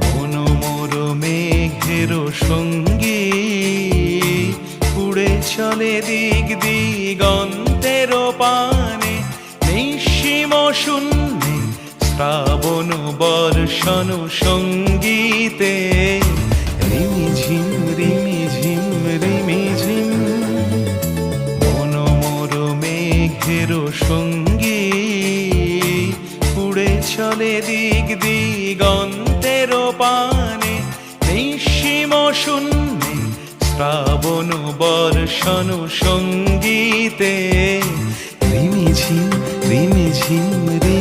মন মোর মেঘের সঙ্গী, উড়ে চলে দিক দিগন্তের পানে, নিঃসীম শূন্যে শ্রাবণ বর্ষণ সঙ্গীতে। রিমিঝিম রিমিঝিম রিমিঝিম, মন মোর মেঘের সঙ্গী, উড়ে চলে দিক দিগন্তের পানে, নিঃসীম শূন্যে শ্রাবণ বর্ষণ সঙ্গীতে। রিমিঝিম রিমিঝিম রি